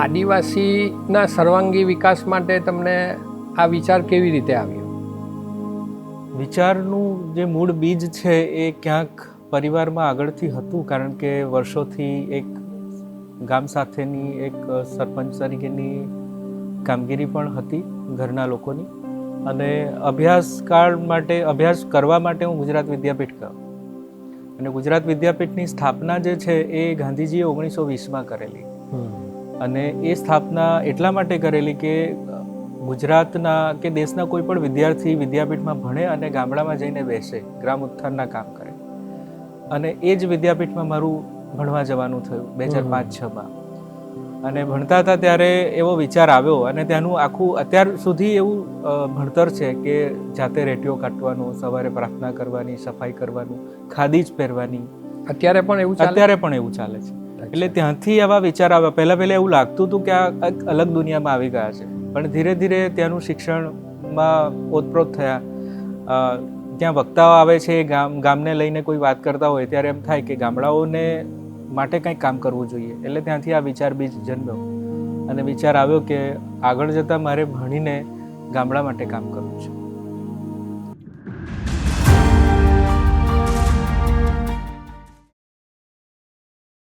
આદિવાસીના સર્વાંગી વિકાસ માટે તમને આ વિચાર કેવી રીતે આવ્યો? વિચારનું જે મૂળ બીજ છે એ ક્યાંક પરિવારમાં આગળથી હતું, કારણ કે વર્ષોથી એક ગામ સાથેની એક સરપંચ તરીકેની કામગીરી પણ હતી ઘરના લોકોની, અને અભ્યાસ કરવા માટે હું ગુજરાત વિદ્યાપીઠ ગયો. અને ગુજરાત વિદ્યાપીઠની સ્થાપના જે છે એ ગાંધીજીએ 1920માં કરેલી. અને એ સ્થાપના એટલા માટે કરેલી કે ગુજરાતના કે દેશના કોઈ પણ વિદ્યાર્થી વિદ્યાપીઠમાં ભણે અને ગામડામાં જઈને બેસે, ગ્રામ ઉત્થાનના કામ કરે. અને એ જ વિદ્યાપીઠમાં મારું ભણવા જવાનું થયું 2005-06માં. અને ભણતા હતા ત્યારે એવો વિચાર આવ્યો, અને ત્યાંનું આખું અત્યાર સુધી એવું ભણતર છે કે જાતે રેટીઓ કાઢવાનું, સવારે પ્રાર્થના કરવાની, સફાઈ કરવાનું, ખાદી જ પહેરવાની. અત્યારે પણ એવું ચાલે છે. એટલે ત્યાંથી આવા વિચાર આવ્યા. પહેલા એવું લાગતું હતું કે આ અલગ દુનિયામાં આવી ગયા છે, પણ ધીરે ધીરે ત્યાંનું શિક્ષણમાં ઓતપ્રોત થયા. ત્યાં વક્તાઓ આવે છે, ગામને લઈને કોઈ વાત કરતા હોય ત્યારે એમ થાય કે ગામડાઓને માટે કંઈક કામ કરવું જોઈએ. એટલે ત્યાંથી આ વિચાર બીજ જન્મ્યો, અને વિચાર આવ્યો કે આગળ જતાં મારે ભણીને ગામડા માટે કામ કરવું છે.